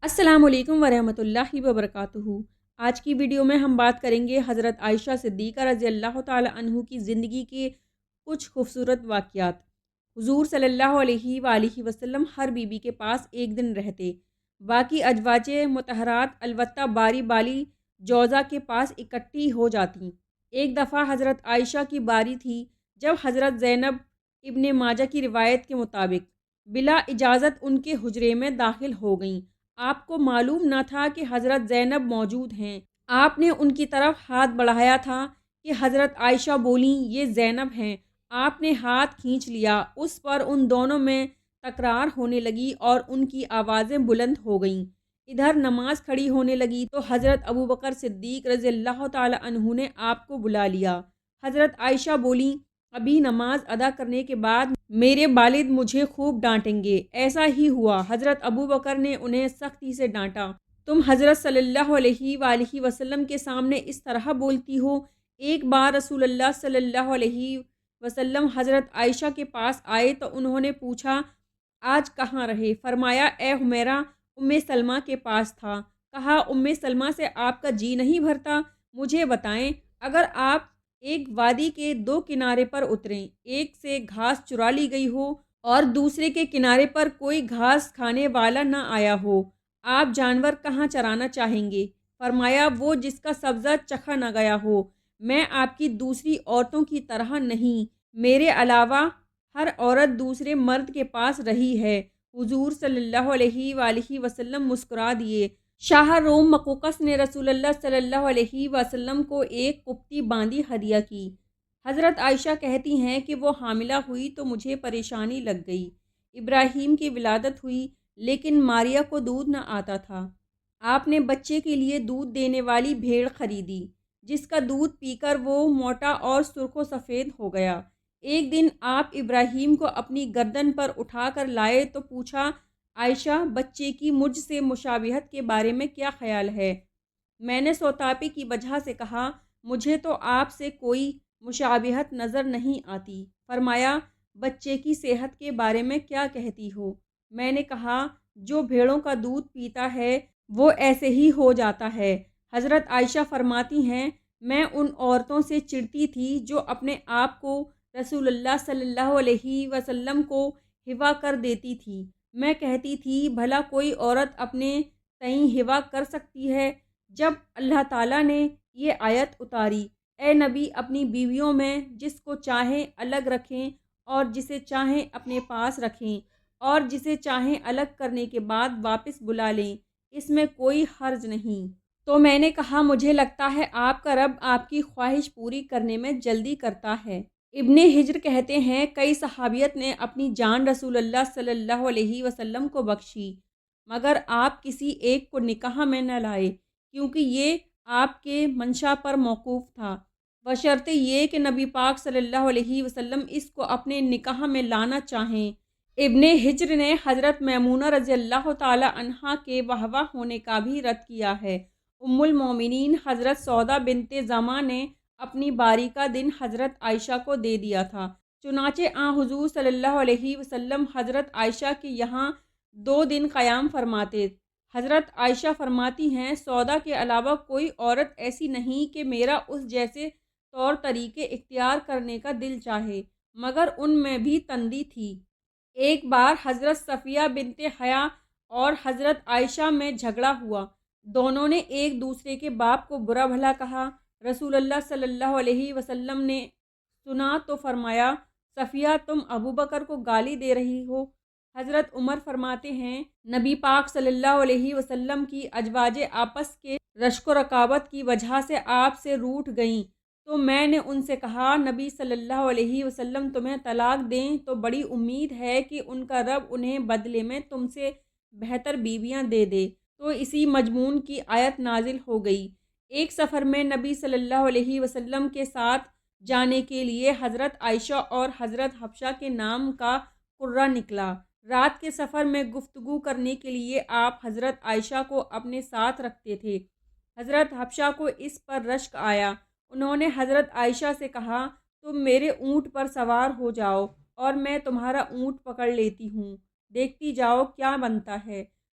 السلام علیکم ورحمۃ اللہ وبرکاتہ۔ آج کی ویڈیو میں ہم بات کریں گے حضرت عائشہ صدیقہ رضی اللہ تعالی عنہ کی زندگی کے کچھ خوبصورت واقعات۔ حضور صلی اللہ علیہ وآلہ وسلم ہر بیوی کے پاس ایک دن رہتے، باقی ازواج مطہرات البتہ باری بالی جوزہ کے پاس اکٹھی ہو جاتی۔ ایک دفعہ حضرت عائشہ کی باری تھی جب حضرت زینب ابن ماجہ کی روایت کے مطابق بلا اجازت ان کے حجرے میں داخل ہو گئیں۔ آپ کو معلوم نہ تھا کہ حضرت زینب موجود ہیں۔ آپ نے ان کی طرف ہاتھ بڑھایا تھا کہ حضرت عائشہ بولیں یہ زینب ہیں۔ آپ نے ہاتھ کھینچ لیا، اس پر ان دونوں میں تکرار ہونے لگی اور ان کی آوازیں بلند ہو گئیں۔ ادھر نماز کھڑی ہونے لگی تو حضرت ابوبکر صدیق رضی اللہ تعالی عنہ نے آپ کو بلا لیا۔ حضرت عائشہ بولیں ابھی نماز ادا کرنے کے بعد میرے والد مجھے خوب ڈانٹیں گے۔ ایسا ہی ہوا، حضرت ابوبکر نے انہیں سختی سے ڈانٹا۔ تم حضرت صلی اللہ علیہ وآلہ وسلم کے سامنے اس طرح بولتی ہو؟ ایک بار رسول اللہ صلی اللہ علیہ وسلم حضرت عائشہ کے پاس آئے تو انہوں نے پوچھا آج کہاں رہے؟ فرمایا اے حمیرہ ام سلمہ کے پاس تھا۔ کہا ام سلمہ سے آپ کا جی نہیں بھرتا؟ مجھے بتائیں، اگر آپ ایک وادی کے دو کنارے پر اتریں، ایک سے گھاس چرا لی گئی ہو اور دوسرے کے کنارے پر کوئی گھاس کھانے والا نہ آیا ہو، آپ جانور کہاں چرانا چاہیں گے؟ فرمایا وہ جس کا سبزہ چکھا نہ گیا ہو۔ میں آپ کی دوسری عورتوں کی طرح نہیں، میرے علاوہ ہر عورت دوسرے مرد کے پاس رہی ہے۔ حضور صلی اللہ علیہ وآلہ وسلم مسکرا دیے۔ شاہ روم مقوقس نے رسول اللہ صلی اللہ علیہ وسلم کو ایک کپتی باندی ہدیہ کی۔ حضرت عائشہ کہتی ہیں کہ وہ حاملہ ہوئی تو مجھے پریشانی لگ گئی۔ ابراہیم کی ولادت ہوئی لیکن ماریا کو دودھ نہ آتا تھا۔ آپ نے بچے کے لیے دودھ دینے والی بھیڑ خریدی جس کا دودھ پی کر وہ موٹا اور سرخ و سفید ہو گیا۔ ایک دن آپ ابراہیم کو اپنی گردن پر اٹھا کر لائے تو پوچھا عائشہ بچے کی مجھ سے مشابہت کے بارے میں کیا خیال ہے؟ میں نے سوتاپی کی وجہ سے کہا مجھے تو آپ سے کوئی مشابہت نظر نہیں آتی۔ فرمایا بچے کی صحت کے بارے میں کیا کہتی ہو؟ میں نے کہا جو بھیڑوں کا دودھ پیتا ہے وہ ایسے ہی ہو جاتا ہے۔ حضرت عائشہ فرماتی ہیں میں ان عورتوں سے چڑھتی تھی جو اپنے آپ کو رسول اللہ صلی اللہ علیہ وسلم کو ہوا کر دیتی تھی۔ میں کہتی تھی بھلا کوئی عورت اپنے تئیں ہوا کر سکتی ہے؟ جب اللہ تعالیٰ نے یہ آیت اتاری اے نبی اپنی بیویوں میں جس کو چاہیں الگ رکھیں اور جسے چاہیں اپنے پاس رکھیں اور جسے چاہیں الگ کرنے کے بعد واپس بلا لیں، اس میں کوئی حرج نہیں۔ تو میں نے کہا مجھے لگتا ہے آپ کا رب آپ کی خواہش پوری کرنے میں جلدی کرتا ہے۔ ابن ہجر کہتے ہیں کئی صحابیت نے اپنی جان رسول اللہ صلی اللہ علیہ وسلم کو بخشی مگر آپ کسی ایک کو نکاح میں نہ لائے کیونکہ یہ آپ کے منشا پر موقوف تھا، بشرطِ یہ کہ نبی پاک صلی اللہ علیہ وسلم اس کو اپنے نکاح میں لانا چاہیں۔ ابن ہجر نے حضرت میمونہ رضی اللہ تعالی عنہا کے واہوا ہونے کا بھی رد کیا ہے۔ ام المومنین حضرت سودا بنت زمعہ نے اپنی باری کا دن حضرت عائشہ کو دے دیا تھا، چنانچہ حضور صلی اللہ علیہ وسلم حضرت عائشہ کے یہاں 2 دن قیام فرماتے۔ حضرت عائشہ فرماتی ہیں سودا کے علاوہ کوئی عورت ایسی نہیں کہ میرا اس جیسے طور طریقے اختیار کرنے کا دل چاہے، مگر ان میں بھی تندی تھی۔ ایک بار حضرت صفیہ بنت حیا اور حضرت عائشہ میں جھگڑا ہوا، دونوں نے ایک دوسرے کے باپ کو برا بھلا کہا۔ رسول اللہ صلی اللہ علیہ وسلم نے سنا تو فرمایا صفیہ تم ابوبکر کو گالی دے رہی ہو؟ حضرت عمر فرماتے ہیں نبی پاک صلی اللہ علیہ وسلم کی ازواج آپس کے رشک و رکابت کی وجہ سے آپ سے روٹھ گئیں تو میں نے ان سے کہا نبی صلی اللہ علیہ وسلم تمہیں طلاق دیں تو بڑی امید ہے کہ ان کا رب انہیں بدلے میں تم سے بہتر بیویاں دے دے، تو اسی مضمون کی آیت نازل ہو گئی۔ ایک سفر میں نبی صلی اللہ علیہ وسلم کے ساتھ جانے کے لیے حضرت عائشہ اور حضرت حفصہ کے نام کا قرہ نکلا۔ رات کے سفر میں گفتگو کرنے کے لیے آپ حضرت عائشہ کو اپنے ساتھ رکھتے تھے۔ حضرت حفصہ کو اس پر رشک آیا، انہوں نے حضرت عائشہ سے کہا تم میرے اونٹ پر سوار ہو جاؤ اور میں تمہارا اونٹ پکڑ لیتی ہوں، دیکھتی جاؤ کیا بنتا ہے۔